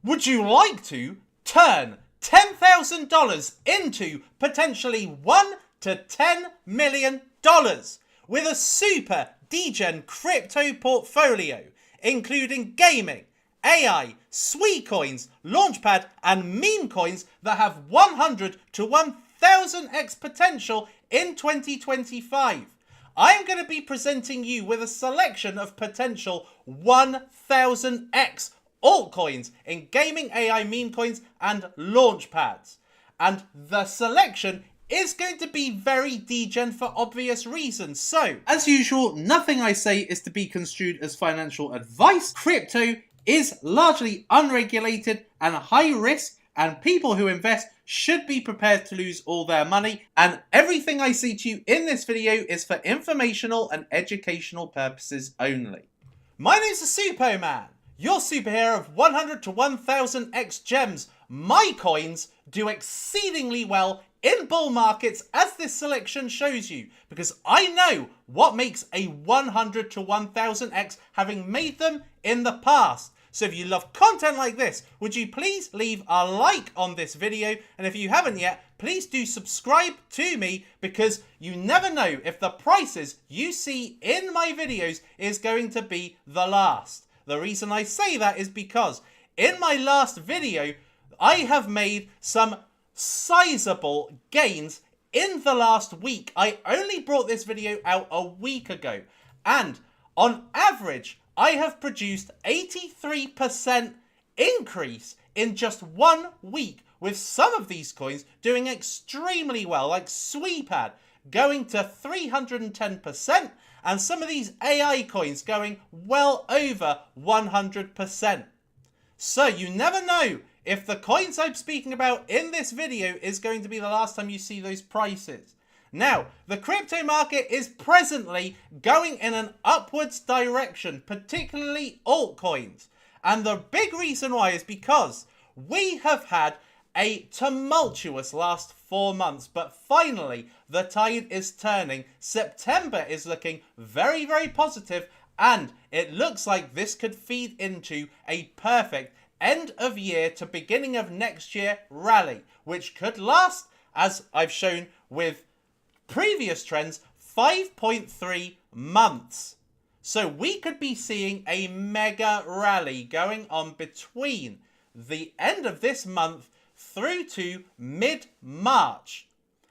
Would you like to turn $10,000 into potentially $1 to $10 million with a super DEGEN crypto portfolio, including gaming, AI, Sui coins, Launchpad, and meme coins that have 100 to 1000x potential in 2025? I'm going to be presenting you with a selection of potential 1000x altcoins in gaming, AI, meme coins, and Launchpads. And the selection is going to be very DEGEN for obvious reasons. So, as usual, nothing I say is to be construed as financial advice. Crypto is largely unregulated and high risk, and people who invest should be prepared to lose all their money. And everything I say to you in this video is for informational and educational purposes only. My name's the Suppoman, your superhero of 100 to 1000x gems. My coins do exceedingly well in bull markets, as this selection shows you, because I know what makes a 100 to 1000x, having made them in the past. So if you love content like this, would you please leave a like on this video? And if you haven't yet, please do subscribe to me, because you never know if the prices you see in my videos is going to be the last. The reason I say that is because in my last video, I have made some sizable gains in the last week. I only brought this video out a week ago, and on average I have produced 83% increase in just 1 week, with some of these coins doing extremely well, like SuiPad going to 310%, and some of these AI coins going well over 100%. So you never know if the coins I'm speaking about in this video is going to be the last time you see those prices. Now, the crypto market is presently going in an upwards direction, particularly altcoins. And the big reason why is because we have had a tumultuous last 4 months, but finally the tide is turning. September is looking very, very positive, and it looks like this could feed into a perfect end of year to beginning of next year rally, which could last, as I've shown with previous trends, 5.3 months. So we could be seeing a mega rally going on between the end of this month through to mid-March.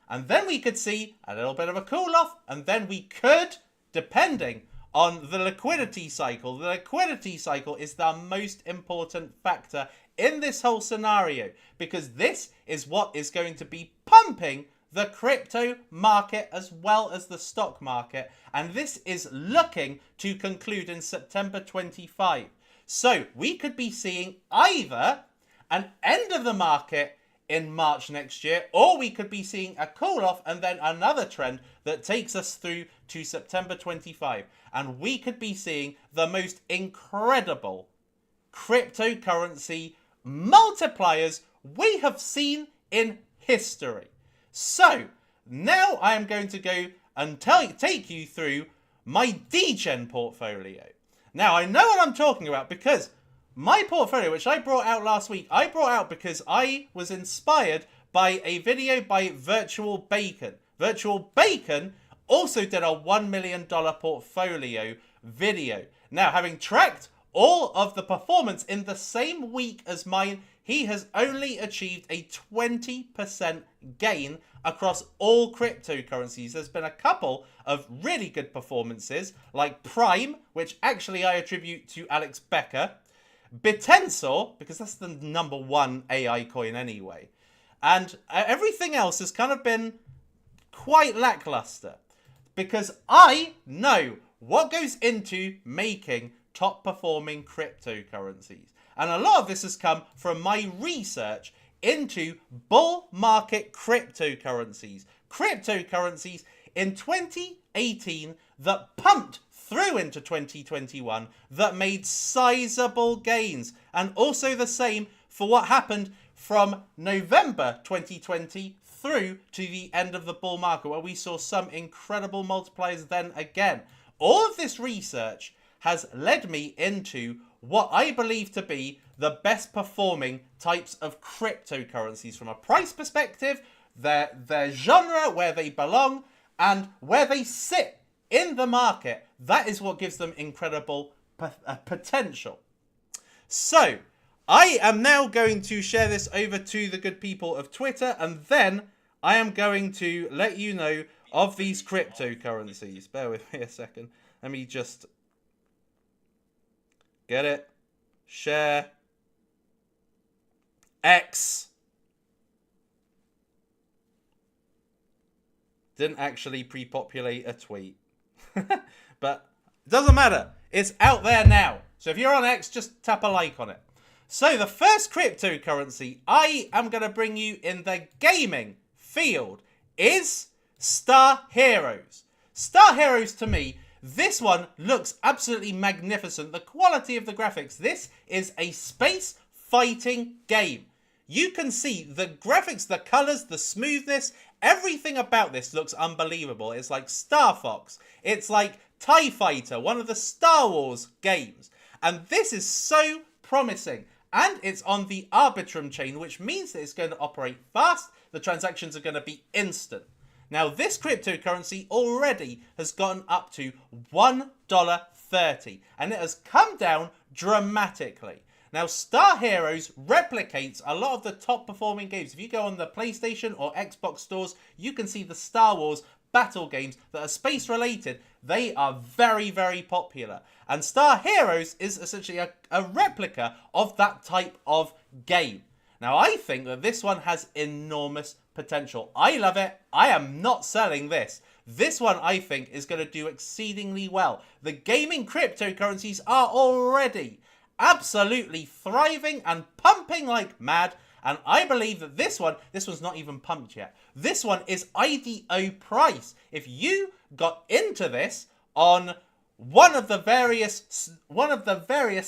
And then we could see a little bit of a cool off, and then we could, depending on the liquidity cycle. The liquidity cycle is the most important factor in this whole scenario, because this is what is going to be pumping the crypto market as well as the stock market, and this is looking to conclude in September 25. So we could be seeing either an end of the market in March next year, or we could be seeing a cool off and then another trend that takes us through to September 25. And we could be seeing the most incredible cryptocurrency multipliers we have seen in history. So now I am going to go and take you through my DEGEN portfolio. Now I know what I'm talking about, because my portfolio, which I brought out last week, I brought out because I was inspired by a video by Virtual Bacon. Virtual Bacon also did a $1 million portfolio video. Now, having tracked all of the performance in the same week as mine, he has only achieved a 20% gain across all cryptocurrencies. There's been a couple of really good performances, like Prime, which actually I attribute to Alex Becker, BESTSELLER, because that's the #1 AI coin anyway, and everything else has kind of been quite lackluster, because I know what goes into making top performing cryptocurrencies, and a lot of this has come from my research into bull market cryptocurrencies in 2018 that pumped through into 2021, that made sizable gains, and also the same for what happened from November 2020 through to the end of the bull market, where we saw some incredible multipliers then again. All of this research has led me into what I believe to be the best performing types of cryptocurrencies from a price perspective, their genre, where they belong, and where they sit in the market. That is what gives them incredible potential. So, I am now going to share this over to the good people of Twitter, and then I am going to let you know of these cryptocurrencies. Bear with me a second. Let me just get it. Share. X. Didn't actually pre-populate a tweet. But it doesn't matter. It's out there now. So if you're on X, just tap a like on it. So the first cryptocurrency I am going to bring you in the gaming field is Star Heroes. Star Heroes, to me, this one looks absolutely magnificent. The quality of the graphics. This is a space fighting game. You can see the graphics, the colors, the smoothness, everything about this looks unbelievable. It's like Star Fox. It's like TIE Fighter, one of the Star Wars games. And this is so promising. And it's on the Arbitrum chain, which means that it's going to operate fast. The transactions are going to be instant. Now, this cryptocurrency already has gotten up to $1.30, and it has come down dramatically. Now, Star Heroes replicates a lot of the top performing games. If you go on the PlayStation or Xbox stores, you can see the Star Wars battle games that are space related. They are very, very popular. And Star Heroes is essentially a replica of that type of game. Now, I think that this one has enormous potential. I love it. I am not selling this. This one, I think, is going to do exceedingly well. The gaming cryptocurrencies are already absolutely thriving and pumping like mad. And I believe that this one's not even pumped yet. This one is IDO price. If you got into this on one of the various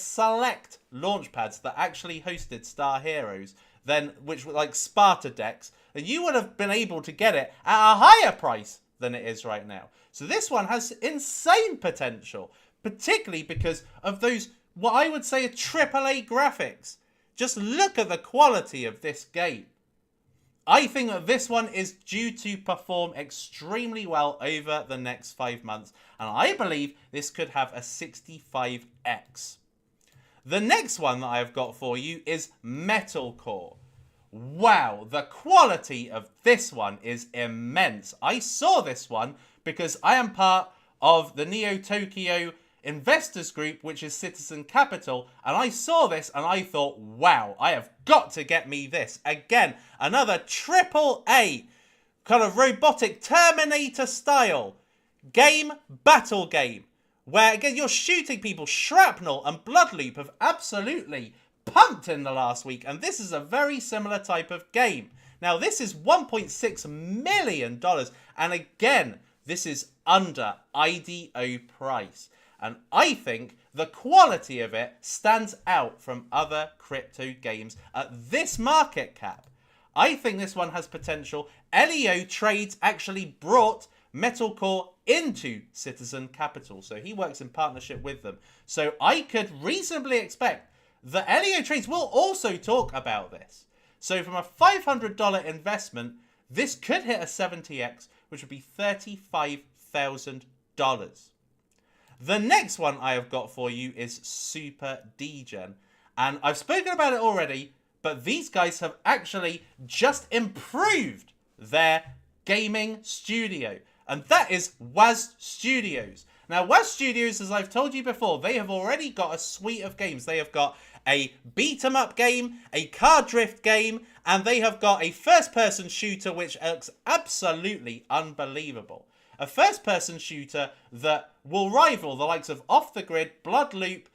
select launchpads that actually hosted Star Heroes, then which were like Sparta decks, then you would have been able to get it at a higher price than it is right now. So this one has insane potential, particularly because of those, what I would say, are AAA graphics. Just look at the quality of this game. I think that this one is due to perform extremely well over the next 5 months. And I believe this could have a 65x. The next one that I've got for you is Metalcore. Wow, the quality of this one is immense. I saw this one because I am part of the Neo Tokyo investors group, which is Citizen Capital, and I saw this and I thought, wow, I have got to get me this. Again, another AAA kind of robotic Terminator style game, battle game, where again you're shooting people. Shrapnel and Bloodloop have absolutely pumped in the last week, and this is a very similar type of game. Now this is $1.6 million, and again this is under IDO price. And I think the quality of it stands out from other crypto games at this market cap. I think this one has potential. LEO Trades actually brought Metalcore into Citizen Capital, so he works in partnership with them. So I could reasonably expect that LEO Trades will also talk about this. So from a $500 investment, this could hit a 70x, which would be $35,000. The next one I have got for you is Super DEGEN. And I've spoken about it already, but these guys have actually just improved their gaming studio. And that is WAS Studios. Now, WAS Studios, as I've told you before, they have already got a suite of games. They have got a beat-em-up game, a car drift game, and they have got a first-person shooter which looks absolutely unbelievable. A first-person shooter that will rival the likes of Off the Grid, Bloodloop,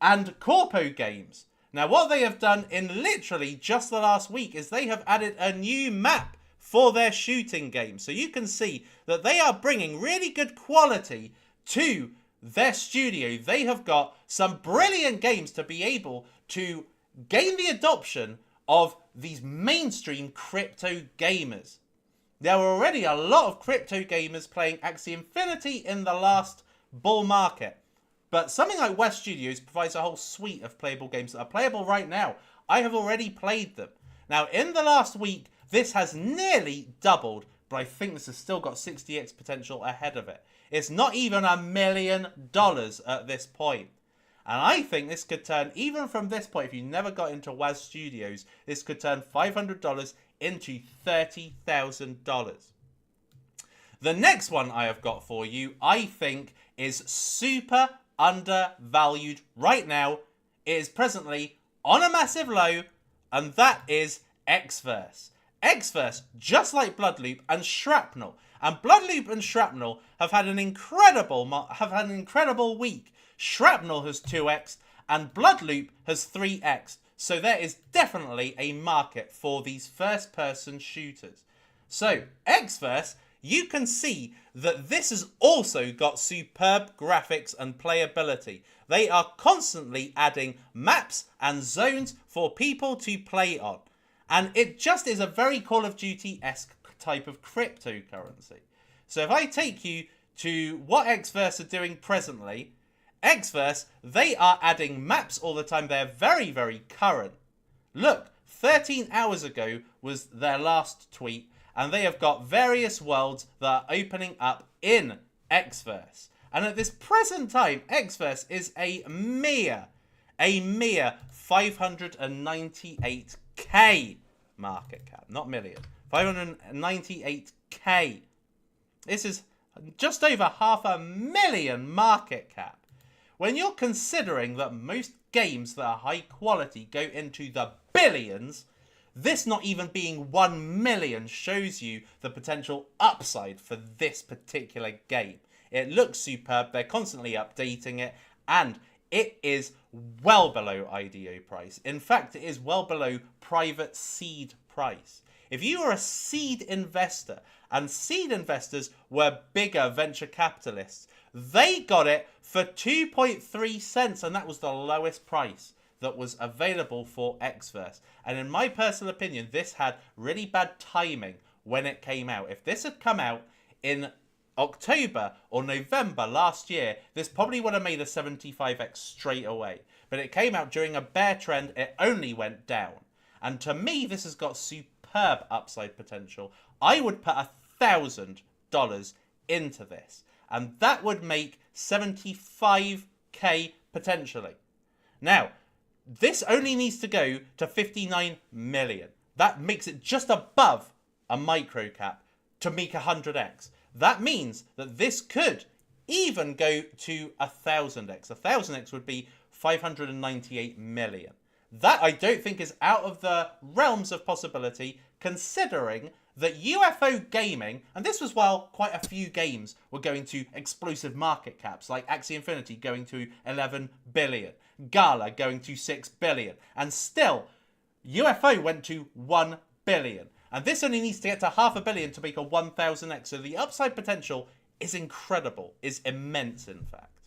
and Corpo games. Now, what they have done in literally just the last week is they have added a new map for their shooting game. So you can see that they are bringing really good quality to their studio. They have got some brilliant games to be able to gain the adoption of these mainstream crypto gamers. There were already a lot of crypto gamers playing Axie Infinity in the last bull market. But something like West Studios provides a whole suite of playable games that are playable right now. I have already played them. Now, in the last week, this has nearly doubled, but I think this has still got 60x potential ahead of it. It's not even $1 million at this point. And I think this could turn, even from this point, if you never got into West Studios, this could turn $500 into $30,000. The next one I have got for you, I think, is super undervalued right now. It is presently on a massive low, and that is Xverse. Xverse, just like Bloodloop and Shrapnel, and Bloodloop and Shrapnel have had an incredible week. Shrapnel has 2x and Bloodloop has 3x. So there is definitely a market for these first-person shooters. So Xverse, you can see that this has also got superb graphics and playability. They are constantly adding maps and zones for people to play on. And it just is a very Call of Duty-esque type of cryptocurrency. So if I take you to what Xverse are doing presently, Xverse, they are adding maps all the time. They're very, very current. Look, 13 hours ago was their last tweet, and they have got various worlds that are opening up in Xverse. And at this present time, Xverse is a mere 598k market cap, not million. 598k. This is just over 500,000 market cap. When you're considering that most games that are high quality go into the billions, this not even being 1 million shows you the potential upside for this particular game. It looks superb, they're constantly updating it, and it is well below IDO price. In fact, it is well below private seed price. If you are a seed investor, and seed investors were bigger venture capitalists, they got it for 2.3 cents, and that was the lowest price that was available for Xverse. And in my personal opinion, this had really bad timing when it came out. If this had come out in October or November last year, this probably would have made a 75x straight away. But it came out during a bear trend, it only went down. And to me, this has got superb upside potential. I would put $1,000 into this, and that would make 75k potentially. Now, this only needs to go to 59 million. That makes it just above a micro cap to make 100x. That means that this could even go to 1000x. 1000x would be 598 million. That I don't think is out of the realms of possibility, considering that UFO gaming, and this was while quite a few games were going to explosive market caps, like Axie Infinity going to 11 billion, Gala going to 6 billion, and still UFO went to 1 billion. And this only needs to get to 500 million to make a 1000x. So the upside potential is incredible, is immense in fact.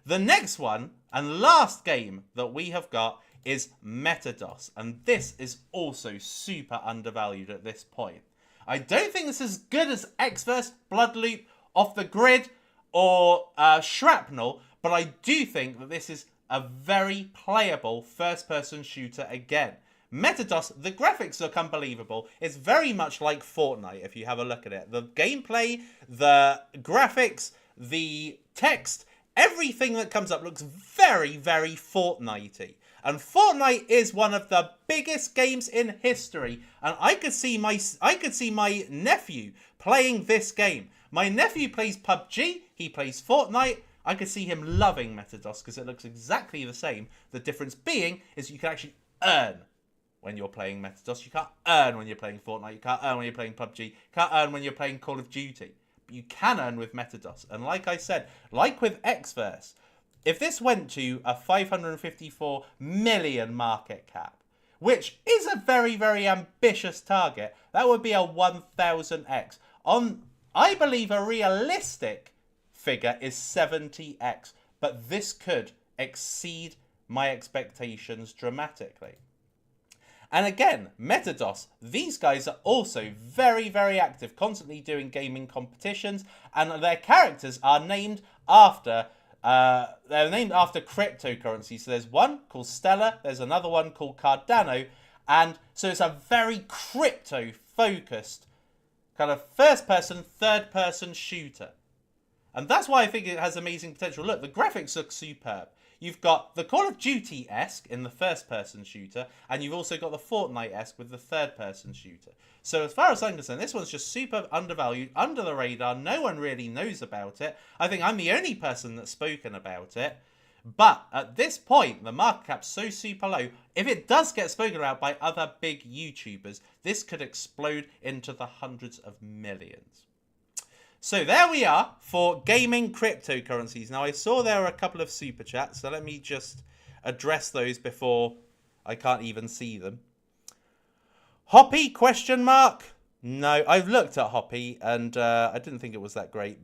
The next one and last game that we have got is Metados, and this is also super undervalued at this point. I don't think this is as good as Xverse, Bloodloop, Off the Grid, or Shrapnel, but I do think that this is a very playable first-person shooter again. Metados, the graphics look unbelievable. It's very much like Fortnite if you have a look at it. The gameplay, the graphics, the text, everything that comes up looks very, very Fortnite-y. And Fortnite is one of the biggest games in history. And I could see my nephew playing this game. My nephew plays PUBG, he plays Fortnite. I could see him loving Metados because it looks exactly the same. The difference being is you can actually earn when you're playing Metados. You can't earn when you're playing Fortnite. You can't earn when you're playing PUBG. You can't earn when you're playing Call of Duty. But you can earn with Metados. And like I said, like with Xverse, if this went to a 554 million market cap, which is a very, very ambitious target, that would be a 1000x. I believe a realistic figure is 70x, but this could exceed my expectations dramatically. And again, Metados, these guys are also very, very active, constantly doing gaming competitions, and their characters are named after They're named after cryptocurrencies. So there's one called Stellar, there's another one called Cardano, and so it's a very crypto-focused kind of first-person, third-person shooter. And that's why I think it has amazing potential. Look, the graphics look superb. You've got the Call of Duty-esque in the first-person shooter, and you've also got the Fortnite-esque with the third-person shooter. So as far as I'm concerned, this one's just super undervalued, under the radar. No one really knows about it. I think I'm the only person that's spoken about it. But at this point, the market cap's so super low, if it does get spoken about by other big YouTubers, this could explode into the hundreds of millions. So there we are for gaming cryptocurrencies. Now I saw there were a couple of super chats, so let me just address those before I can't even see them. Hoppy question mark? No, I've looked at Hoppy and I didn't think it was that great.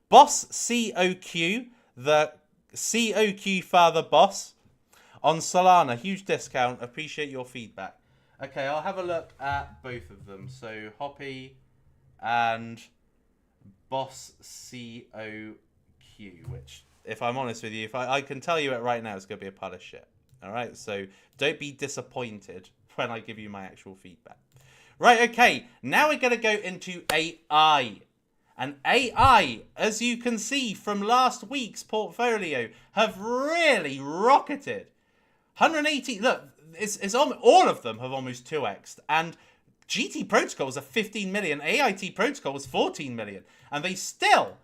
Boss COQ, the COQ father boss on Solana, huge discount. Appreciate your feedback. Okay, I'll have a look at both of them. So Hoppy and Boss COQ, which, if I'm honest with you, if I can tell you it right now, it's going to be a pile of shit. All right, so don't be disappointed when I give you my actual feedback. Right, okay, now we're going to go into AI. And AI, as you can see from last week's portfolio, have really rocketed. 180, look, all of them have almost 2x'd. And GT Protocol was a 15 million, AIT Protocol was 14 million. And they still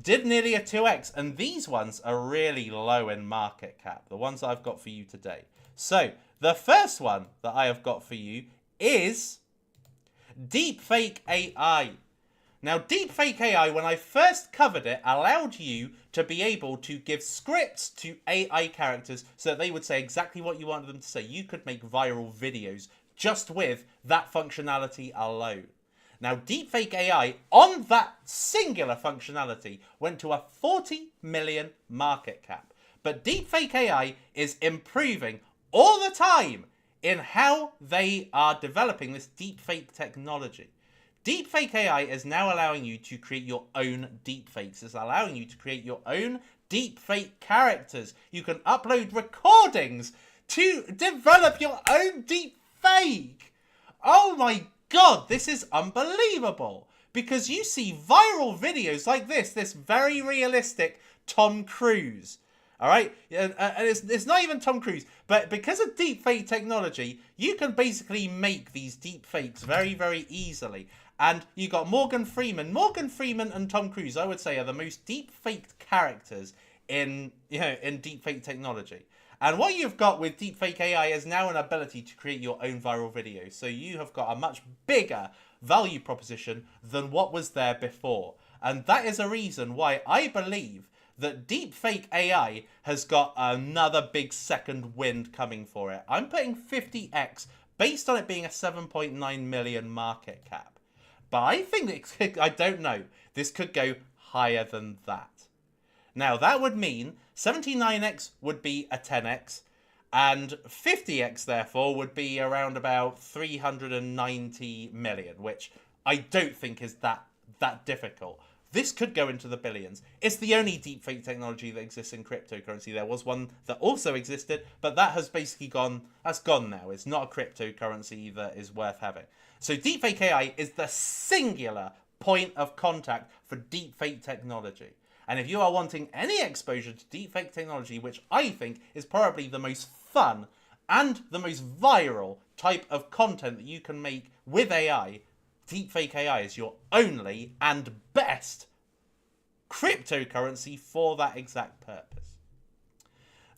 did nearly a 2x. And these ones are really low in market cap, the ones that I've got for you today. So, the first one that I have got for you is Deepfake AI. Now, Deepfake AI, when I first covered it, allowed you to be able to give scripts to AI characters so that they would say exactly what you wanted them to say. You could make viral videos just with that functionality alone. Now, Deepfake AI, on that singular functionality, went to a 40 million market cap. But Deepfake AI is improving all the time in how they are developing this deepfake technology. Deepfake AI is now allowing you to create your own deepfakes. It's allowing you to create your own deepfake characters. You can upload recordings to develop your own deepfake. Oh my god, this is unbelievable. Because you see viral videos like this very realistic Tom Cruise. All right, and it's not even Tom Cruise, but because of deepfake technology, you can basically make these deepfakes very, very easily. And you got Morgan Freeman. Morgan Freeman and Tom Cruise, I would say, are the most deepfaked characters in deepfake technology. And what you've got with Deepfake AI is now an ability to create your own viral video. So you have got a much bigger value proposition than what was there before. And that is a reason why I believe that Deepfake AI has got another big second wind coming for it. I'm putting 50x based on it being a 7.9 million market cap. But I think I don't know. This could go higher than that. Now, that would mean 79x would be a 10x, and 50x, therefore, would be around about 390 million, which I don't think is that difficult. This could go into the billions. It's the only deepfake technology that exists in cryptocurrency. There was one that also existed, but that has basically gone. That's gone now. It's not a cryptocurrency that is worth having. So Deepfake AI is the singular point of contact for deepfake technology. And if you are wanting any exposure to deepfake technology, which I think is probably the most fun and the most viral type of content that you can make with AI, Deepfake AI is your only and best cryptocurrency for that exact purpose.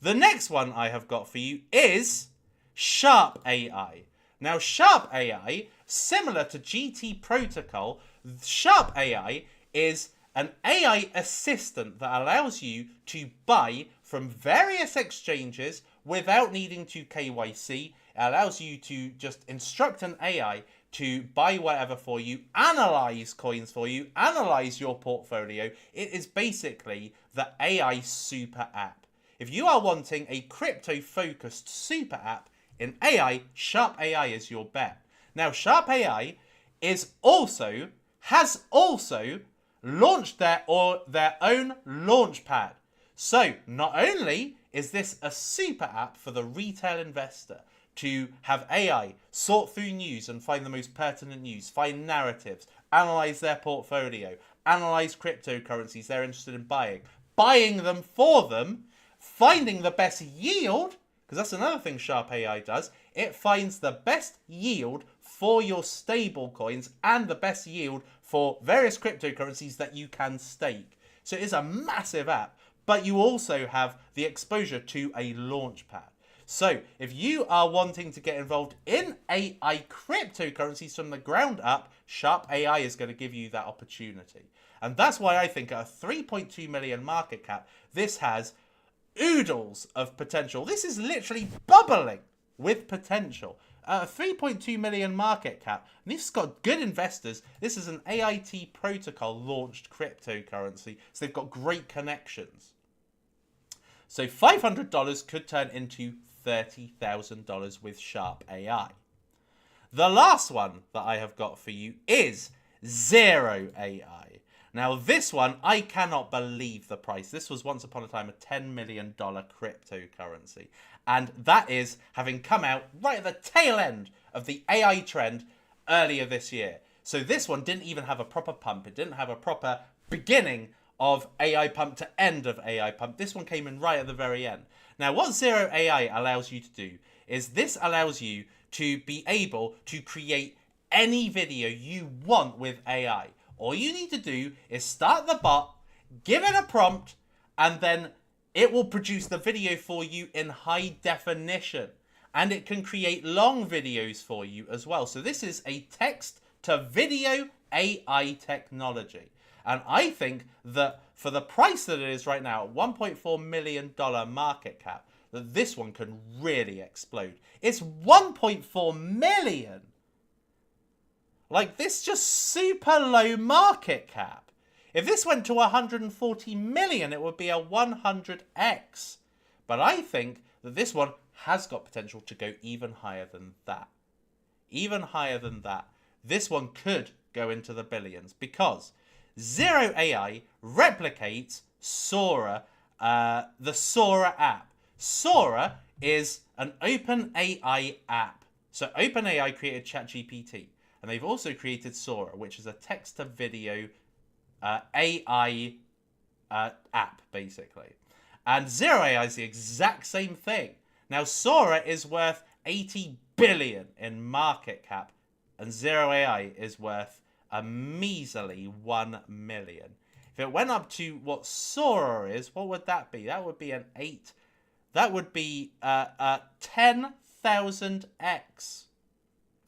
The next one I have got for you is Sharp AI. Now, Sharp AI, similar to GT Protocol, Sharp AI is an AI assistant that allows you to buy from various exchanges without needing to KYC. It allows you to just instruct an AI to buy whatever for you, analyze coins for you, analyze your portfolio. It is basically the AI super app. If you are wanting a crypto-focused super app in AI, Sharp AI is your bet. Now, Sharp AI has also launched their own launchpad. So not only is this a super app for the retail investor to have AI sort through news and find the most pertinent news, find narratives, analyze their portfolio, analyze cryptocurrencies they're interested in buying them for them, finding the best yield, because that's another thing Sharp AI does. It finds the best yield for your stable coins and the best yield for various cryptocurrencies that you can stake. So it is a massive app, but you also have the exposure to a launchpad. So if you are wanting to get involved in AI cryptocurrencies from the ground up, Sharp AI is going to give you that opportunity. And that's why I think at a 3.2 million market cap, this has oodles of potential. This is literally bubbling with potential. A 3.2 million market cap. And this has got good investors. This is an AIT protocol launched cryptocurrency. So they've got great connections. So $500 could turn into $30,000 with Sharp AI. The last one that I have got for you is Zero AI. Now this one, I cannot believe the price. This was once upon a time a $10 million cryptocurrency. And that is having come out right at the tail end of the AI trend earlier this year. So this one didn't even have a proper pump. It didn't have a proper beginning of AI pump to end of AI pump. This one came in right at the very end. Now what Zero AI allows you to do is this allows you to be able to create any video you want with AI. All you need to do is start the bot, give it a prompt, and then it will produce the video for you in high definition. And it can create long videos for you as well. So this is a text to video AI technology. And I think that for the price that it is right now, $1.4 million market cap, that this one can really explode. It's 1.4 million. Like, this just super low market cap. If this went to 140 million, it would be a 100x. But I think that this one has got potential to go even higher than that. Even higher than that. This one could go into the billions because Zero AI replicates Sora, the Sora app. Sora is an OpenAI app. So OpenAI created ChatGPT. And they've also created Sora, which is a text-to-video AI app, basically. And Zero AI is the exact same thing. Now, Sora is worth 80 billion in market cap, and Zero AI is worth a measly 1 million. If it went up to what Sora is, what would that be? That would be an 8. That would be 10,000x.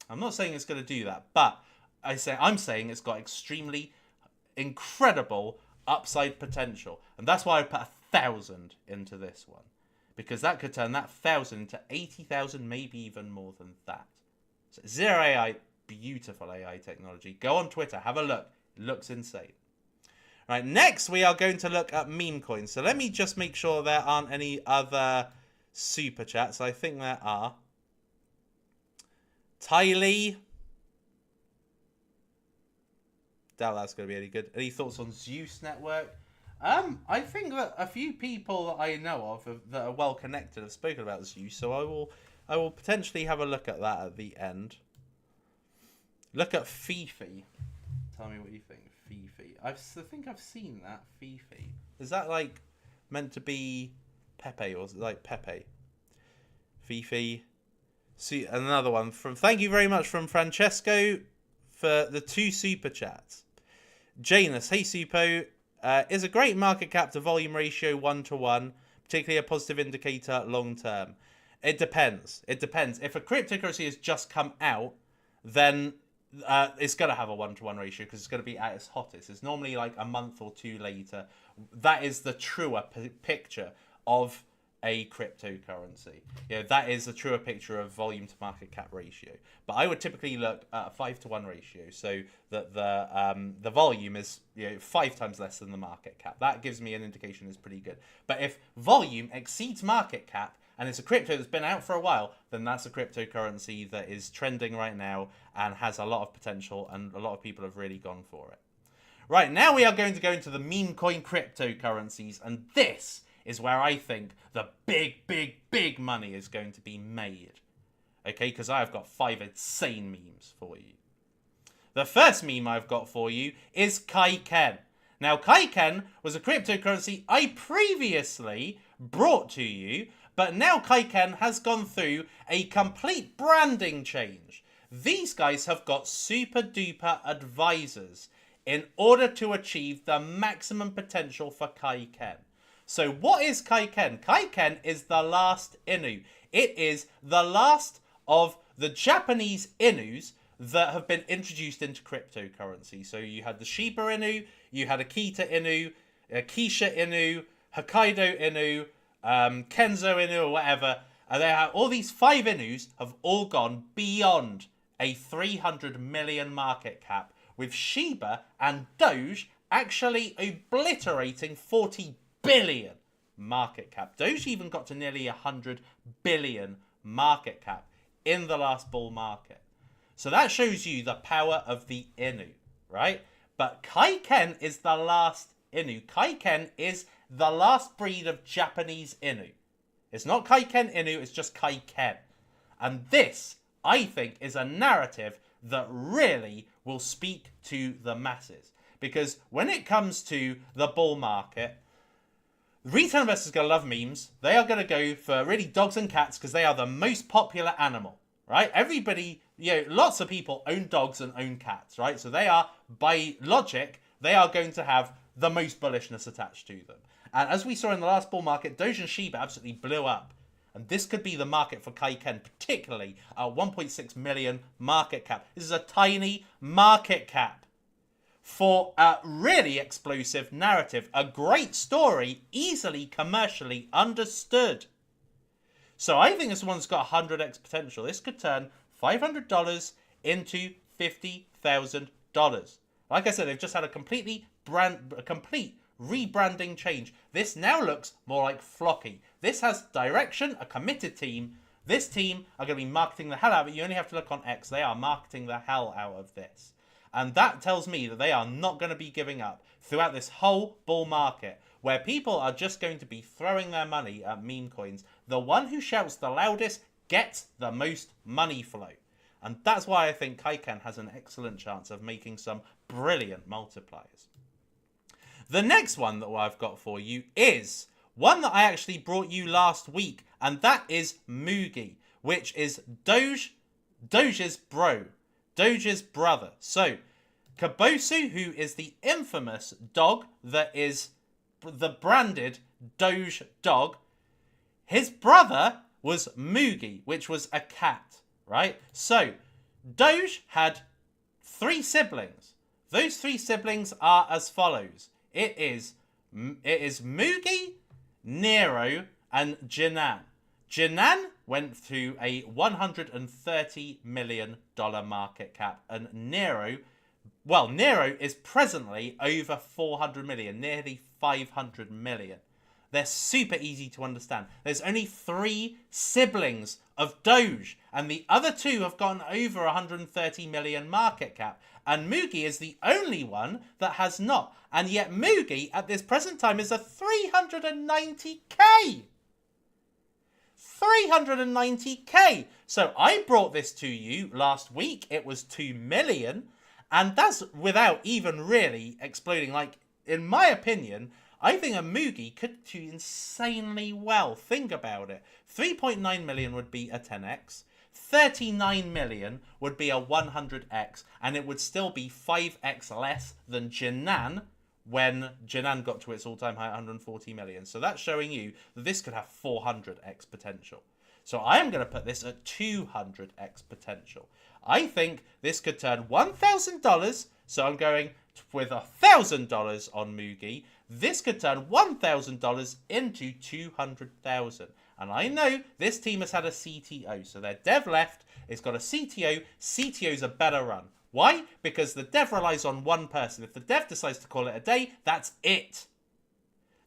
I'm not saying it's going to do that, but I'm saying it's got extremely incredible upside potential. And that's why I put 1,000 into this one. Because that could turn that 1,000 into 80,000, maybe even more than that. So Zero AI, beautiful AI technology. Go on Twitter, have a look. It looks insane. Right, next we are going to look at meme coins. So let me just make sure there aren't any other super chats. I think there are. Tylee. Doubt that's going to be any good. Any thoughts on Zeus Network? I think that a few people that I know of that are well connected have spoken about Zeus, so I will potentially have a look at that at the end. Look at Fifi. Tell me what you think. Fifi. I think I've seen that. Fifi. Is that like meant to be Pepe or like Pepe? Fifi. See another one from. Thank you very much from Francesco for the 2 super chats. Janus, hey Suppo, is a great market cap to volume ratio 1-to-1, particularly a positive indicator long term. It depends. It depends. If a cryptocurrency has just come out, then it's going to have a 1-to-1 ratio because it's going to be at its hottest. It's normally like a month or 2 later. That is the truer picture of a cryptocurrency. You know, that is a truer picture of volume to market cap ratio. But I would typically look at a 5-to-1 ratio, so that the volume is 5 times less than the market cap. That gives me an indication it's pretty good. But if volume exceeds market cap and it's a crypto that's been out for a while, then that's a cryptocurrency that is trending right now and has a lot of potential, and a lot of people have really gone for it. Right, now we are going to go into the meme coin cryptocurrencies, and this is where I think the big money is going to be made. Okay, because I've got 5 insane memes for you. The first meme I've got for you is Kaiken. Now, Kaiken was a cryptocurrency I previously brought to you, but now Kaiken has gone through a complete branding change. These guys have got super duper advisors in order to achieve the maximum potential for Kaiken. So what is Kaiken? Kaiken is the last Inu. It is the last of the Japanese Inus that have been introduced into cryptocurrency. So you had the Shiba Inu, you had Akita Inu, Kisha Inu, Hokkaido Inu, Kenzo Inu, or whatever. And they have, all these 5 Inus have all gone beyond a 300 million market cap, with Shiba and Doge actually obliterating 40 billion market cap. Doge even got to nearly 100 billion market cap in the last bull market. So that shows you the power of the Inu, right? But Kaiken is the last Inu. Kaiken is the last breed of Japanese Inu. It's not Kaiken Inu, it's just Kaiken. And this, I think, is a narrative that really will speak to the masses. Because when it comes to the bull market, retail investors are going to love memes. They are going to go for really dogs and cats because they are the most popular animal, right? Everybody, lots of people own dogs and own cats, right? So they are, by logic, they are going to have the most bullishness attached to them. And as we saw in the last bull market, Doge and Shiba absolutely blew up. And this could be the market for Kaiken, particularly at 1.6 million market cap. This is a tiny market cap for a really explosive narrative. A great story, easily commercially understood. So I think this one's got 100x potential. This could turn $500 into $50,000. Like I said, they've just had a complete rebranding change. This now looks more like Flocky. This has direction, a committed team. This team are going to be marketing the hell out of it. You only have to look on X. They are marketing the hell out of this. And that tells me that they are not going to be giving up throughout this whole bull market, where people are just going to be throwing their money at meme coins. The one who shouts the loudest gets the most money flow. And that's why I think Kaiken has an excellent chance of making some brilliant multipliers. The next one that I've got for you is one that I actually brought you last week, and that is Mugi, which is Doge's brother. So, Kabosu, who is the infamous dog that is the branded Doge dog, his brother was Mugi, which was a cat, right? So, Doge had 3 siblings. Those 3 siblings are as follows. It is Mugi, Nero, and Jinan. Jinan went through a $130 million market cap, and Nero is presently over 400 million, nearly 500 million. They're super easy to understand. There's only 3 siblings of Doge, and the other 2 have gone over 130 million market cap. And Mugi is the only one that has not. And yet Mugi, at this present time, is a 390k. 390k. So I brought this to you last week. It was 2 million. And that's without even really exploding. Like, in my opinion, I think a Mugi could do insanely well. Think about it. 3.9 million would be a 10x. 39 million would be a 100x. And it would still be 5x less than Jinan when Jinan got to its all-time high, 140 million. So that's showing you that this could have 400x potential. So I am going to put this at 200x potential. I think this could turn $1,000. So I'm going with $1,000 on Mugi. This could turn $1,000 into 200,000. And I know this team has had a CTO. So their dev left. It's got a CTO. CTO's a better run. Why? Because the dev relies on one person. If the dev decides to call it a day, that's it.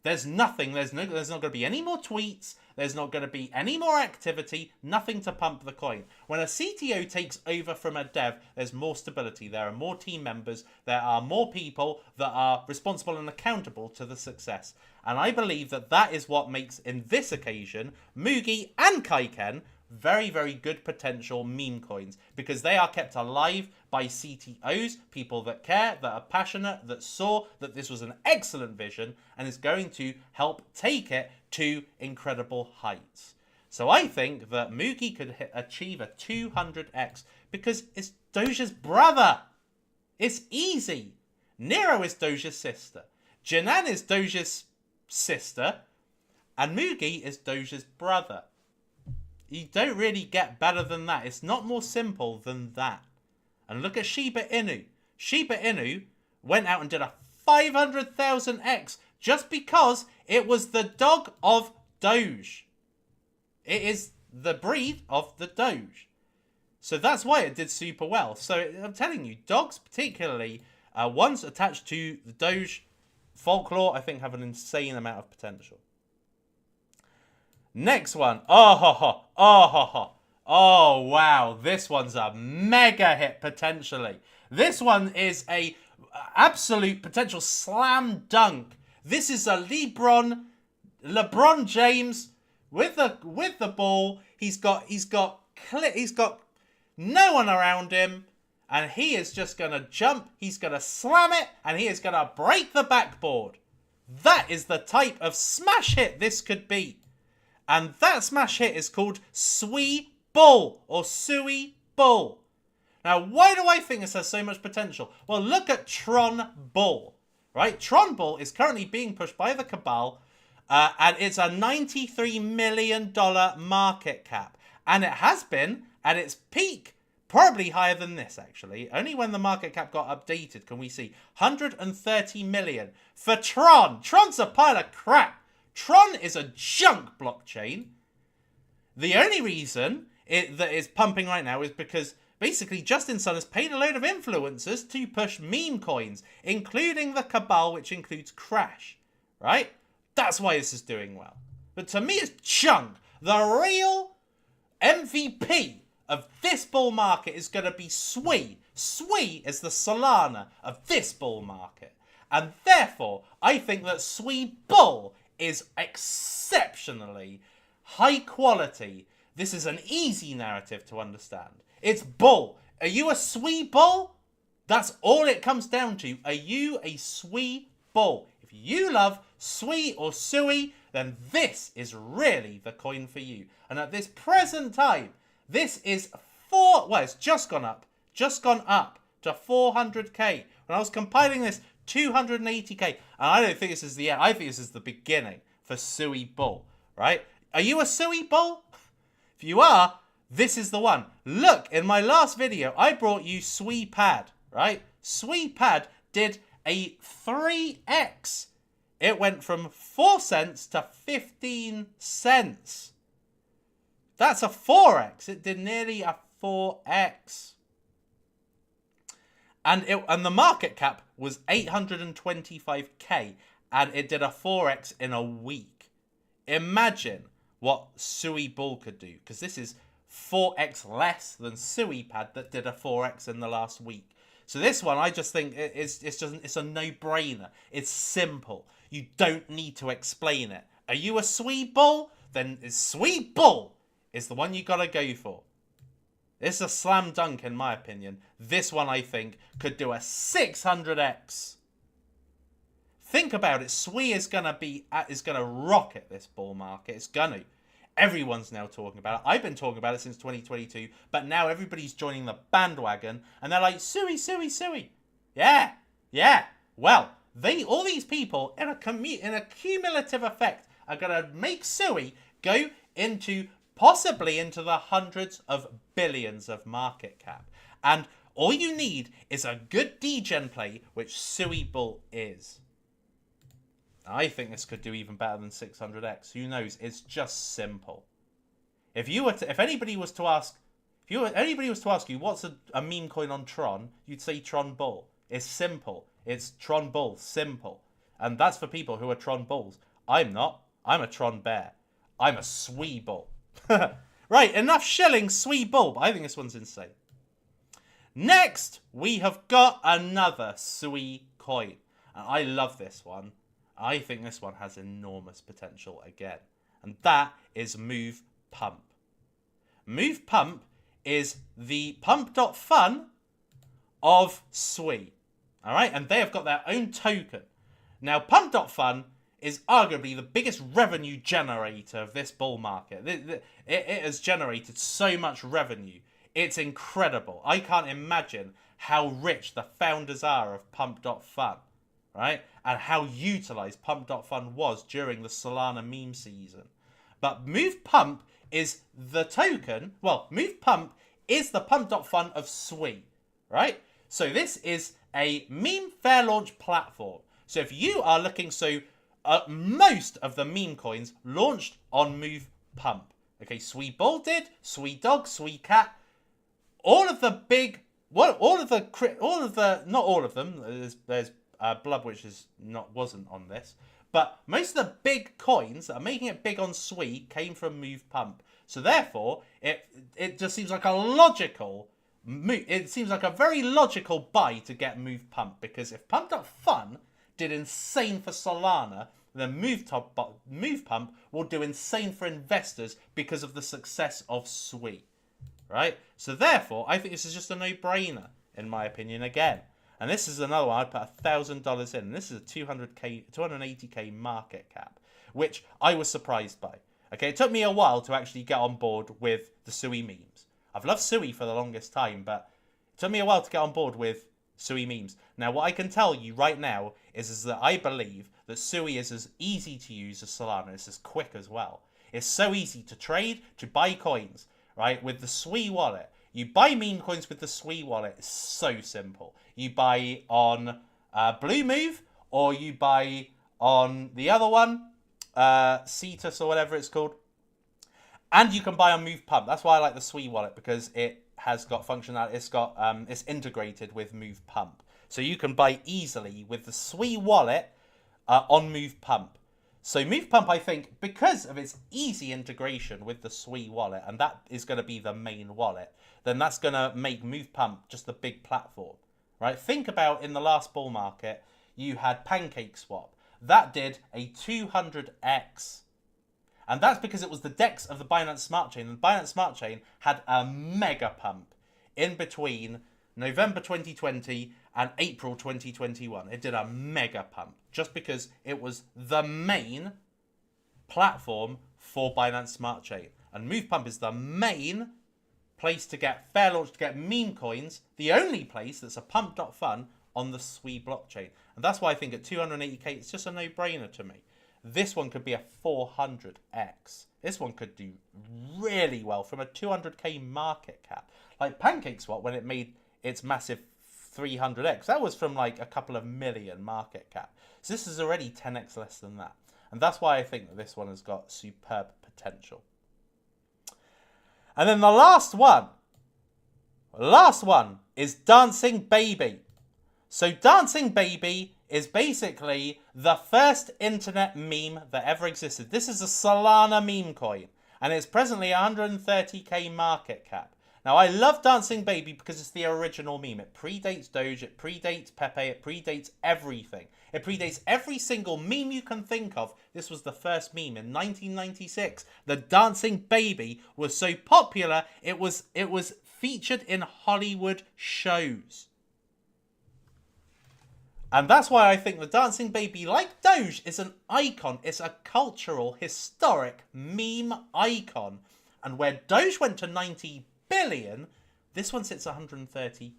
There's nothing. There's not going to be any more tweets. there's not going to be any more activity, nothing to pump the coin. When a CTO takes over from a dev, there's more stability. There are more team members. There are more people that are responsible and accountable to the success. And I believe that that is what makes, in this occasion, Mugi and Kaiken very, very good potential meme coins, because they are kept alive by CTOs, people that care, that are passionate, that saw that this was an excellent vision and is going to help take it to incredible heights. So I think that Mugi could achieve a 200x because it's Doja's brother. It's easy. Nero is Doja's sister. Jinan is Doja's sister. And Mugi is Doja's brother. You don't really get better than that. It's not more simple than that. And look at Shiba Inu. Shiba Inu went out and did a 500,000x just because it was the dog of Doge. It is the breed of the Doge. So that's why it did super well. So I'm telling you, dogs particularly, ones attached to the Doge folklore, I think have an insane amount of potential. Next one. Oh, wow. This one's a mega hit potentially. This one is a absolute potential slam dunk. This is a LeBron James with the ball. He's got no one around him, and he is just gonna jump. He's gonna slam it, and he is gonna break the backboard. That is the type of smash hit this could be. And that smash hit is called Sui Bull or Sui Bull. Now, why do I think this has so much potential? Well, look at Tron Bull, right? Tron Bull is currently being pushed by the Cabal, and it's a $93 million market cap. And it has been at its peak, probably higher than this, actually. Only when the market cap got updated can we see 130 million for Tron. Tron's a pile of crap. Tron is a junk blockchain. The only reason that it's pumping right now is because basically Justin Sun has paid a load of influencers to push meme coins, including the Cabal, which includes Crash, right? That's why this is doing well. But to me, it's junk. The real MVP of this bull market is going to be Sui. Sui is the Solana of this bull market. And therefore, I think that Sui Bull is exceptionally high quality. This is an easy narrative to understand. It's bull. Are you a Sui Bull? That's all it comes down to. Are you a Sui Bull? If you love Sui or Sui, then this is really the coin for you. And at this present time, this is it's just gone up to 400k. When I was compiling this, 280k. And I don't think this is the end. I think this is the beginning for Sui Bull, right? Are you a Sui Bull? If you are, this is the one. Look, in my last video, I brought you Sui Pad, right? Sui Pad did a 3x. It went from 4 cents to 15 cents. That's a 4x. It did nearly a 4x. And the market cap was 825k, and it did a 4x in a week. Imagine what Sui Bull could do, because this is 4x less than Sui Pad that did a 4x in the last week. So this one, I just think it's a no-brainer. It's simple. You don't need to explain it. Are you a Sui Bull? Then Sui Bull is the one you gotta go for. It's a slam dunk in my opinion. This one, I think, could do a 600x. Think about it. Sui is gonna rocket this bull market. It's gonna. Everyone's now talking about it. I've been talking about it since 2022, but now everybody's joining the bandwagon, and they're like, Sui, Sui, Sui. Yeah. Well, all these people in a cumulative effect are gonna make Sui go into possibly into the hundreds of billions of market cap. And all you need is a good DEGEN play, which Sui Bull is. I think this could do even better than 600x. Who knows? It's just simple. If anybody was to ask you what's a meme coin on Tron, you'd say Tron Bull. It's simple. It's Tron Bull, simple. And that's for people who are Tron Bulls. I'm not. I'm a Tron Bear. I'm a Sui Bull. Right, enough shilling Sui Bull. But I think this one's insane. Next, we have got another Sui coin. And I love this one. I think this one has enormous potential again. And that is Move Pump. Move Pump is the pump.fun of Sui. Alright, and they have got their own token. Now, pump.fun is arguably the biggest revenue generator of this bull market. It has generated so much revenue. It's incredible. I can't imagine how rich the founders are of pump.fun, right? And how utilized pump.fun was during the Solana meme season. But Move Pump is the token. Well, Move Pump is the pump.fun of Sui, right? So this is a meme fair launch platform. So if you are looking, most of the meme coins launched on Move Pump. Okay, Sui Bull did, Sui Dog, Sui Cat. All of the big, not all of them. There's Blub, which wasn't on this, but most of the big coins that are making it big on Sui came from Move Pump. So therefore, it just seems like a logical move. It seems like a very logical buy to get Move Pump, because if Pump.fun did insane for Solana, then Move Pump will do insane for investors because of the success of Sui. Right? So therefore, I think this is just a no-brainer, in my opinion, again. And this is another one. I'd put $1,000 in. This is a 280k market cap, which I was surprised by. Okay, it took me a while to actually get on board with the Sui memes. I've loved Sui for the longest time, but it took me a while to get on board with Sui memes. Now, what I can tell you right now is that I believe that Sui is as easy to use as Solana. It's as quick as well. It's so easy to trade, to buy coins, right? With the Sui wallet. You buy meme coins with the Sui wallet. It's so simple. You buy on Blue Move, or you buy on the other one, Cetus or whatever it's called. And you can buy on Move Pump. That's why I like the Sui wallet, because it has got functionality. It's integrated with Move Pump. So you can buy easily with the Sui wallet on Move Pump. So Move Pump, I think, because of its easy integration with the Sui wallet, and that is going to be the main wallet, then that's going to make Move Pump just a big platform, right? Think about in the last bull market, you had PancakeSwap. That did a 200x. And that's because it was the DEX of the Binance Smart Chain. And the Binance Smart Chain had a mega pump in between November 2020 and April 2021. It did a mega pump just because it was the main platform for Binance Smart Chain. And Move Pump is the main place to get fair launch, to get meme coins, the only place that's a pump.fun on the Sui blockchain. And that's why I think at 280k, it's just a no-brainer to me. This one could be a 400x. This one could do really well from a 200k market cap. Like PancakeSwap, when it made its massive 300x, that was from like a couple of million market cap. So this is already 10x less than that. And that's why I think that this one has got superb potential. And then the last one is Dancing Baby. So Dancing Baby is basically the first internet meme that ever existed. This is a Solana meme coin, and it's presently 130k market cap. Now, I love Dancing Baby because it's the original meme. It predates Doge, it predates Pepe, it predates everything. It predates every single meme you can think of. This was the first meme in 1996. The Dancing Baby was so popular, it was featured in Hollywood shows. And that's why I think the Dancing Baby, like Doge, is an icon. It's a cultural, historic meme icon. And where Doge went to 90 billion, this one sits 130k.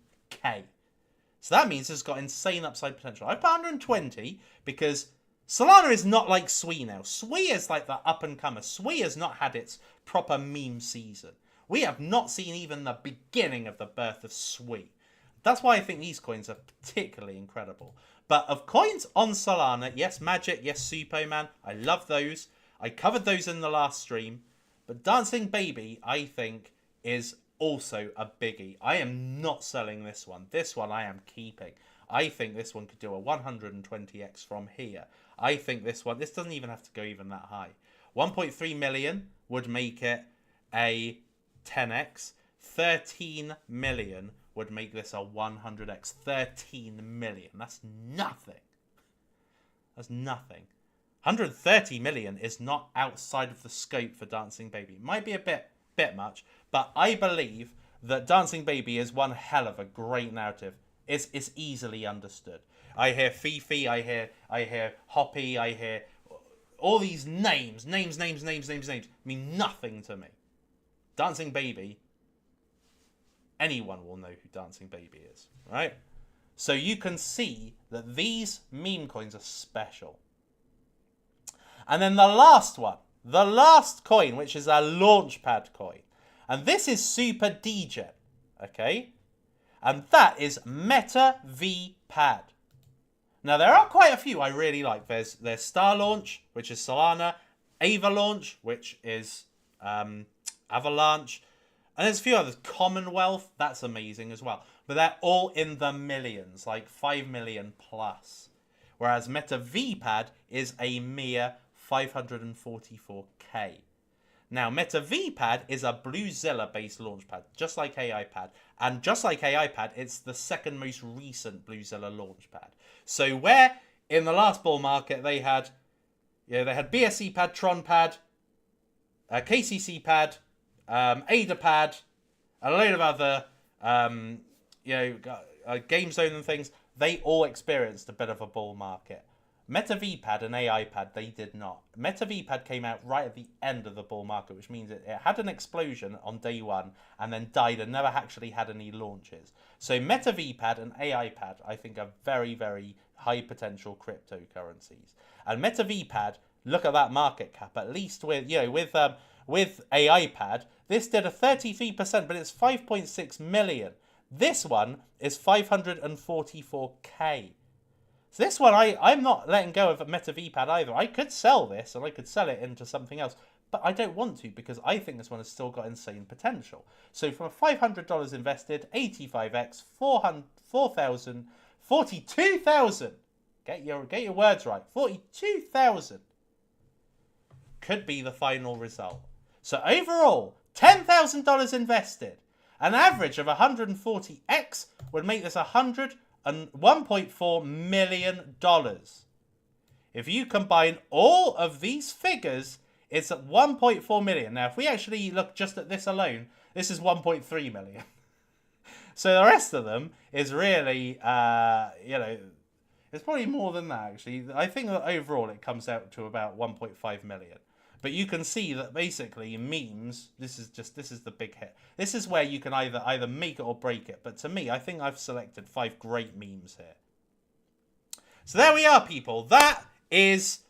So that means it's got insane upside potential. I put 120 because Solana is not like Sui now. Sui is like the up-and-comer. Sui has not had its proper meme season. We have not seen even the beginning of the birth of Sui. That's why I think these coins are particularly incredible. But of coins on Solana, yes, Magic, yes, Suppoman, I love those. I covered those in the last stream. But Dancing Baby, I think, is also a biggie. I am not selling this one. This one I am keeping. I think this one could do a 120x from here. I think this one, this doesn't even have to go even that high. 1.3 million would make it a 10x. 13 million would make this a 100x. 13 million. That's nothing. That's nothing. 130 million is not outside of the scope for Dancing Baby. It might be a bit much, but I believe that Dancing Baby is one hell of a great narrative. It's easily understood. I hear Fifi, I hear Hoppy, I hear all these names mean nothing to me. Dancing Baby, anyone will know who Dancing Baby is, right? So you can see that these meme coins are special. And then the last one, the last coin, which is a Launchpad coin. And this is super DEGEN, okay? And that is MetaVPad. Now, there are quite a few I really like. There's Star Launch, which is Solana, Ava Launch, which is Avalanche, and there's a few others. Commonwealth, that's amazing as well. But they're all in the millions, like 5 million plus. Whereas MetaVPad is a mere 544k. Now, MetaVPad is a BlueZilla-based launchpad, just like AIPad. And just like AIPad, it's the second most recent BlueZilla launchpad. So where in the last bull market they had BSCPad, TronPad, KCCPad, AdaPad, a load of other Game Zone and things, they all experienced a bit of a bull market. MetaVPad and AIPad, they did not. MetaVPad came out right at the end of the bull market, which means it had an explosion on day one and then died and never actually had any launches. So MetaVPad and AIPad, I think, are very, very high potential cryptocurrencies. And MetaVPad, look at that market cap. At least with AIPad, this did a 33%, but it's 5.6 million. This one is 544k. So this one, I'm not letting go of MetaVPad either. I could sell this and I could sell it into something else, but I don't want to because I think this one has still got insane potential. So from $500 invested, 85x, 4,000, 42,000. Get your words right. 42,000 could be the final result. So overall, $10,000 invested. An average of 140x would make this $1.4 million. If you combine all of these figures, it's at 1.4 million. Now, if we actually look just at this alone, this is 1.3 million. So the rest of them is really, it's probably more than that, actually. I think that overall it comes out to about 1.5 million. But you can see that basically memes, this is the big hit. This is where you can either make it or break it. But to me, I think I've selected 5 great memes here. So there we are, people. That is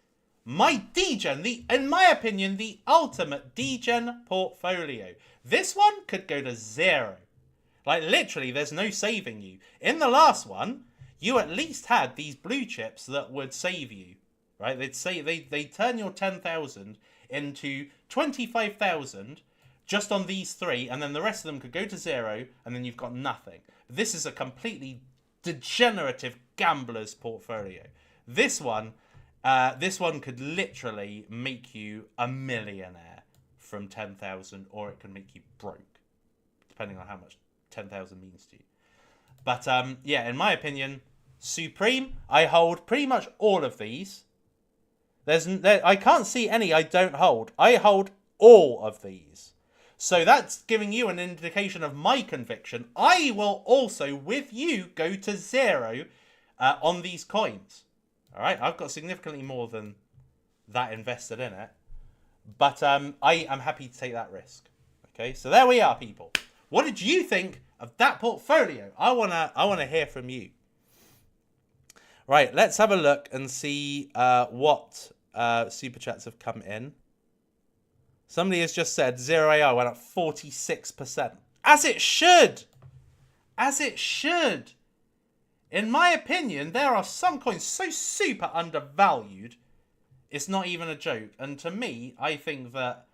my DEGEN, in my opinion, the ultimate DEGEN portfolio. This one could go to 0. Like, literally, there's no saving you. In the last one, you at least had these blue chips that would save you. Right? They'd say they turn your 10,000 into 25,000 just on these 3, and then the rest of them could go to 0, and then you've got nothing. This is a completely degenerative gambler's portfolio. This one could literally make you a millionaire from 10,000, or it can make you broke, depending on how much 10,000 means to you. But yeah, in my opinion, Supreme, I hold pretty much all of these. I can't see any I don't hold. I hold all of these. So that's giving you an indication of my conviction. I will also, with you, go to 0 on these coins. All right, I've got significantly more than that invested in it. But I am happy to take that risk. Okay, so there we are, people. What did you think of that portfolio? I wanna hear from you. Right, let's have a look and see what super chats have come in. Somebody has just said 0AR went up 46%. As it should! As it should! In my opinion, there are some coins so super undervalued, it's not even a joke. And to me, I think that,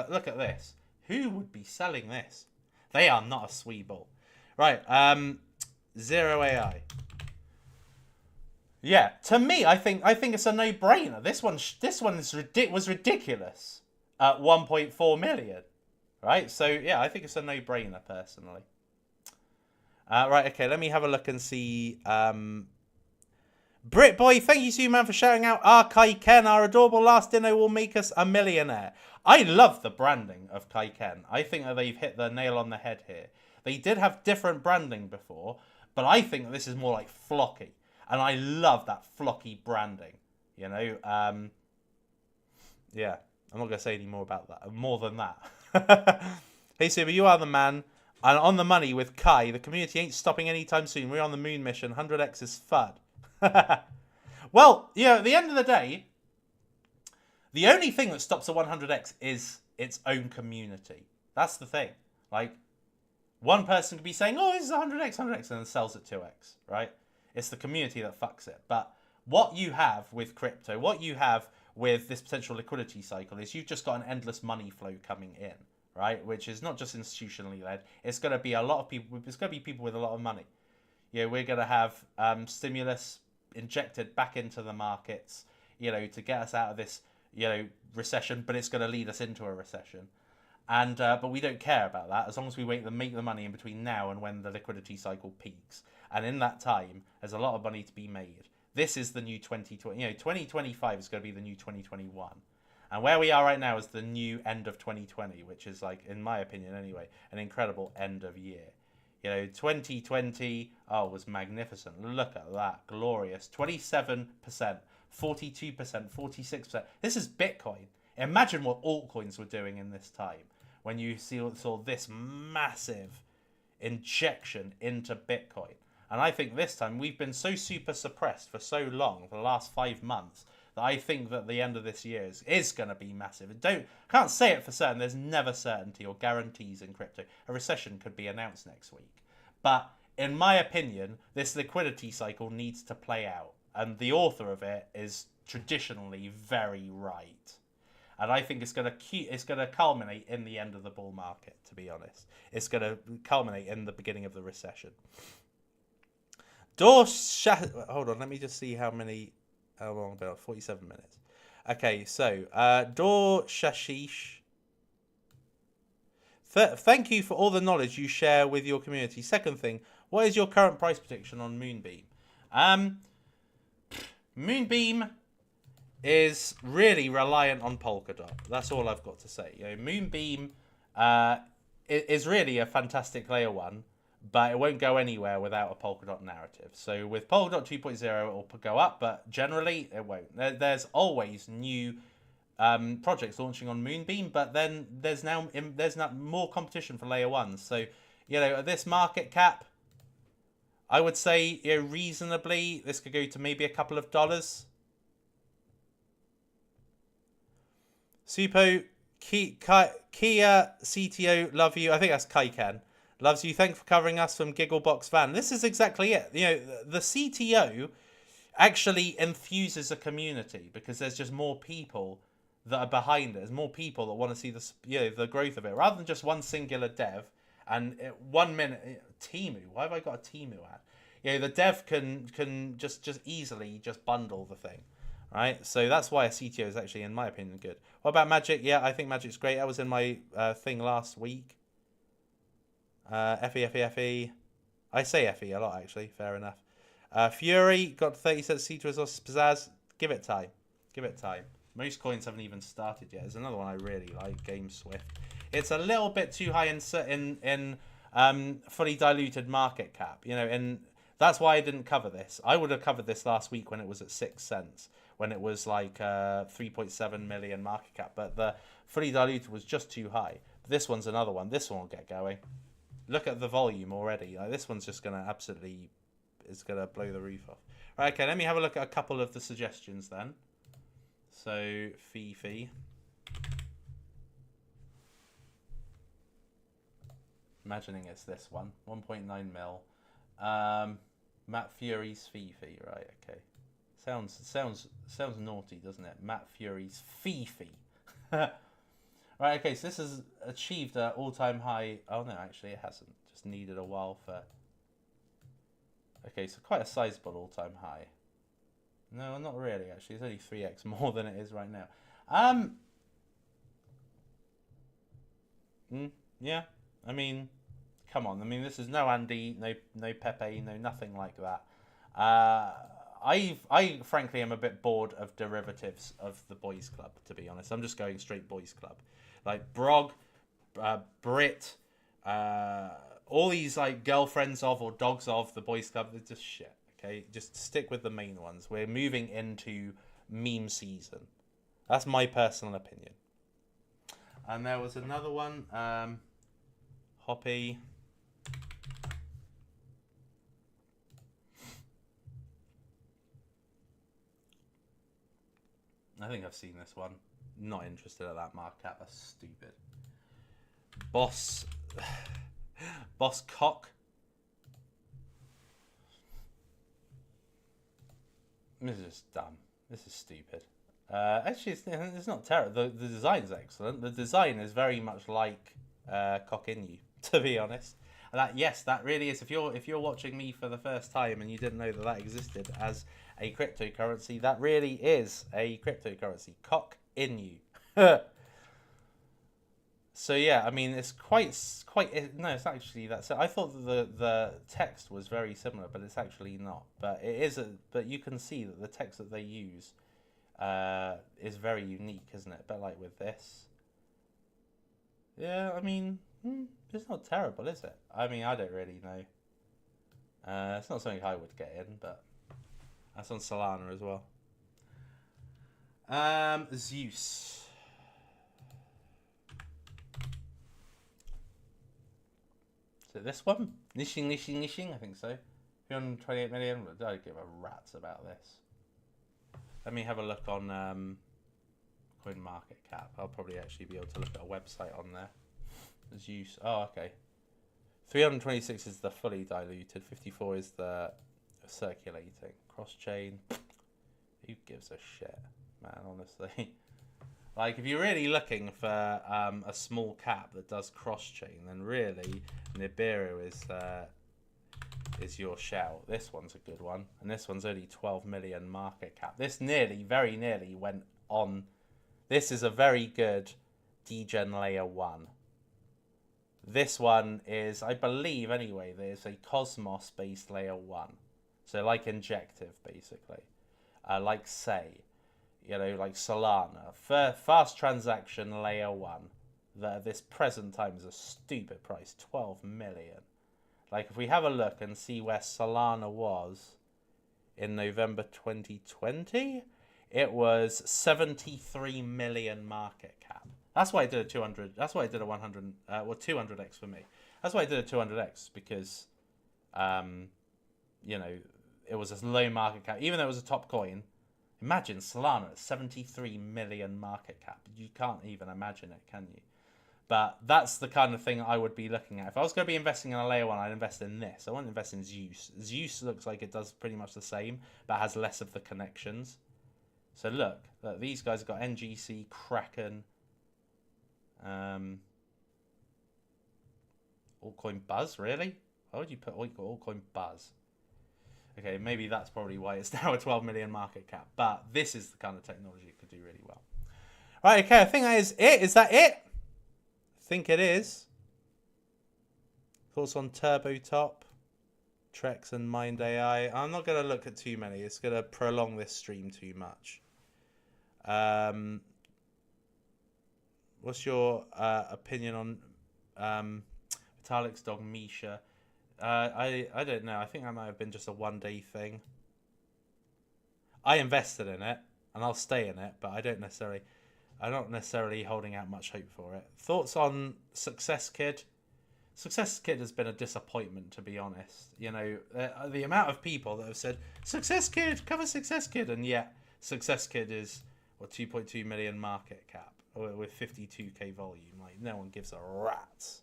look at this. Who would be selling this? They are not a Sui Bull. Right, 0AI. Yeah, to me, I think it's a no-brainer. This one was ridiculous at 1.4 million, right? So yeah, I think it's a no-brainer personally. Right, okay, let me have a look and see. Britboy, thank you, Suppoman, for shouting out our Kai Ken. Our adorable last dinner will make us a millionaire. I love the branding of Kai Ken. I think that they've hit the nail on the head here. They did have different branding before, but I think that this is more like Flocky. And I love that Flocky branding. You know, yeah, I'm not going to say any more about that. More than that. Hey, Super, you are the man. And on the money with Kai. The community ain't stopping anytime soon. We're on the moon mission. 100x is FUD. Well, yeah, at the end of the day, the only thing that stops a 100x is its own community. That's the thing. Like, one person could be saying, oh, this is 100x, 100x, and then sells at 2x, right? It's the community that fucks it. But what you have with crypto, what you have with this potential liquidity cycle is you've just got an endless money flow coming in, right? Which is not just institutionally led. It's going to be a lot of people. It's going to be people with a lot of money. Yeah, we're going to have stimulus injected back into the markets, you know, to get us out of this, you know, recession, but it's going to lead us into a recession. And but we don't care about that as long as we make the money in between now and when the liquidity cycle peaks. And in that time, there's a lot of money to be made. This is the new 2020. You know, 2025 is going to be the new 2021. And where we are right now is the new end of 2020, which is, like, in my opinion anyway, an incredible end of year. You know, 2020, was magnificent. Look at that. Glorious. 27%, 42%, 46%. This is Bitcoin. Imagine what altcoins were doing in this time when you saw this massive injection into Bitcoin. And I think this time we've been so super suppressed for so long, for the last 5 months, that I think that the end of this year is going to be massive. Can't say it for certain. There's never certainty or guarantees in crypto. A recession could be announced next week. But in my opinion, this liquidity cycle needs to play out. And the author of it is traditionally very right. And I think it's going to culminate in the end of the bull market, to be honest. It's going to culminate in the beginning of the recession. Hold on, let me just see how long about 47 minutes. Okay, so Dor Shashish. Thank you for all the knowledge you share with your community. Second thing, what is your current price prediction on Moonbeam? Moonbeam is really reliant on Polkadot. That's all I've got to say. You know, Moonbeam is really a fantastic layer one, but it won't go anywhere without a Polkadot narrative. So with Polkadot 2.0, it will go up, but generally it won't. There's always new projects launching on Moonbeam, but then there's now more competition for layer ones. So, you know, at this market cap, I would say, you know, reasonably, this could go to maybe a couple of dollars. Supo, Kia CTO, love you. I think that's Kaikan. Loves you. Thanks for covering us from Gigglebox Van. This is exactly it. You know, the CTO actually enthuses a community because there's just more people that are behind it. There's more people that want to see the growth of it, rather than just one singular dev. And 1 minute, Timu. Why have I got a Timu ad? You know, the dev can just easily just bundle the thing, right? So that's why a CTO is actually, in my opinion, good. What about Magic? Yeah, I think Magic's great. I was in my thing last week. Fe. I say Fe a lot, actually. Fair enough. Fury got 30 cents. C2 resources. Pizzazz. Give it time. Give it time. Most coins haven't even started yet. There's another one I really like. Game Swift. It's a little bit too high in fully diluted market cap. You know, and that's why I didn't cover this. I would have covered this last week when it was at 6 cents. When it was like 3.7 million market cap. But the fully diluted was just too high. This one's another one. This one will get going. Look at the volume already. Like, this one's just going to absolutely... It's going to blow the roof off. Right, okay, let me have a look at a couple of the suggestions then. So, Fifi. Imagining it's this one. 1.9 mil. Matt Fury's Fifi. Right, okay. Sounds naughty, doesn't it? Matt Fury's Fifi. Right, okay, so this has achieved an all-time high. Oh, no, actually, it hasn't. Just needed a while for... Okay, so quite a sizable all-time high. No, not really, actually. It's only 3x more than it is right now. Yeah, I mean, come on. I mean, this is no Andy, no Pepe, no nothing like that. I frankly am a bit bored of derivatives of the boys club, to be honest. I'm just going straight boys club, like Brog, Brit, all these like girlfriends of or dogs of the boys club. They're just shit. Okay, just stick with the main ones. We're moving into meme season. That's my personal opinion. And there was another one, Hoppy. I think I've seen this one. Not interested at that market cap. That's stupid. Boss Cock. This is just dumb. This is stupid. Actually, it's not terrible. The design's excellent. The design is very much like Cock in You, to be honest. And that really is. If you're watching me for the first time and you didn't know that existed as a cryptocurrency, that really is a cryptocurrency. Cock in You. So yeah, I mean, it's quite. No, it's actually that. So I thought that the text was very similar, but it's actually not. But it is. But you can see that the text that they use is very unique, isn't it? But like with this, yeah, I mean, it's not terrible, is it? I mean, I don't really know. It's not something I would get in, but that's on Solana as well. Zeus. Is it this one? Nishing, I think so. 328 million. I don't give a rat's about this. Let me have a look on CoinMarketCap. I'll probably actually be able to look at a website on there. Zeus. Oh, okay. 326 is the fully diluted. 54 is the circulating. Cross-chain. Who gives a shit, man, honestly. Like, if you're really looking for a small cap that does cross-chain, then really Nibiru is your shout. This one's a good one, and this one's only 12 million market cap. This very nearly went on. This is a very good DEGEN layer 1. This one is, I believe anyway, there's a Cosmos based layer 1. So like Injective, basically. Like Say. You know, like Solana. Fast transaction layer 1. This present time is a stupid price. 12 million. Like, if we have a look and see where Solana was in November 2020, it was 73 million market cap. That's why I did a 200. That's why I did a 100. Well, 200x for me. That's why I did a 200x because, you know, it was a low market cap, even though it was a top coin. Imagine Solana at 73 million market cap. You can't even imagine it, can you? But that's the kind of thing I would be looking at. If I was going to be investing in a layer 1, I'd invest in this. I wouldn't invest in Zeus. Zeus looks like it does pretty much the same, but has less of the connections. So look these guys have got NGC, Kraken, altcoin Buzz, really? Why would you put altcoin Buzz? Okay, maybe that's probably why it's now a 12 million market cap. But this is the kind of technology it could do really well. Right, okay, I think that is it. Is that it? I think it is. Thoughts on Turbo Top, Trex and Mind AI. I'm not going to look at too many. It's going to prolong this stream too much. What's your opinion on Vitalik's dog Misha? I don't know. I think that might have been just a one-day thing. I invested in it, and I'll stay in it, but I'm not necessarily holding out much hope for it. Thoughts on Success Kid? Success Kid has been a disappointment, to be honest. You know, the amount of people that have said, Success Kid, cover Success Kid, and yet Success Kid is, what, 2.2 million market cap with 52k volume. Like, no one gives a rat's.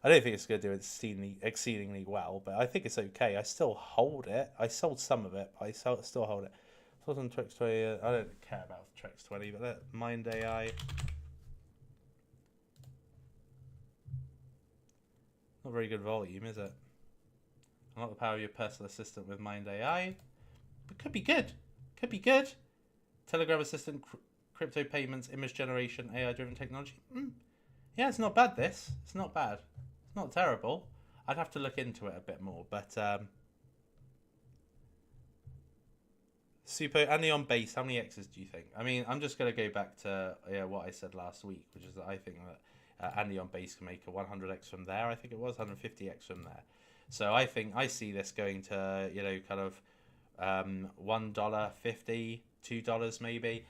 I don't think it's going to do exceedingly well, but I think it's okay. I still hold it. I sold some of it, but I still hold it. So on Trex 20, I don't care about Trex 20, but that Mind AI. Not very good volume, is it? Unlock the power of your personal assistant with Mind AI. It could be good. Could be good. Telegram assistant, crypto payments, image generation, AI-driven technology. Yeah, it's not bad, this. It's not bad. It's not terrible. I'd have to look into it a bit more, but... Suppo, Andy on base, how many X's do you think? I mean, I'm just going to go back to what I said last week, which is that I think that Andy on base can make a 100X from there. I think it was 150X from there. So I see this going to, kind of $1.50, $2 maybe.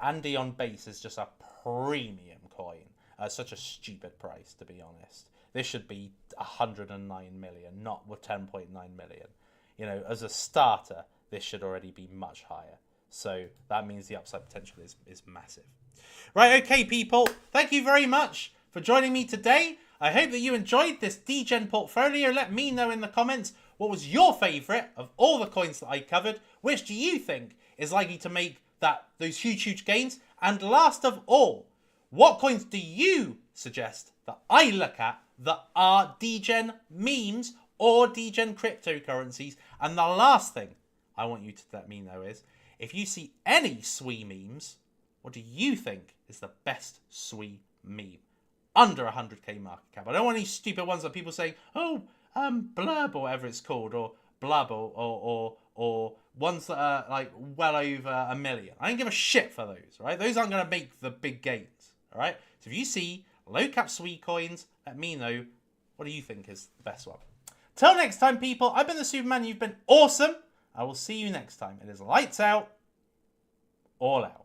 Andy on base is just a premium coin. Such a stupid price, to be honest. This should be 109 million, not with 10.9 million. As a starter, this should already be much higher. So that means the upside potential is massive. Right, okay, people. Thank you very much for joining me today. I hope that you enjoyed this DEGEN portfolio. Let me know in the comments what was your favourite of all the coins that I covered. Which do you think is likely to make those huge gains? And last of all, what coins do you suggest that I look at that are DEGEN memes or DEGEN cryptocurrencies? And the last thing I want you to let me know is, if you see any Sui memes, what do you think is the best Sui meme? Under 100k market cap. I don't want any stupid ones that people say, oh, blurb or whatever it's called, or blub, or ones that are like well over 1 million. I don't give a shit for those, right? Those aren't going to make the big gains, all right? So if you see low cap Sui coins, let me know, what do you think is the best one? Till next time, people, I've been the Superman. You've been awesome. I will see you next time. It is lights out, all out.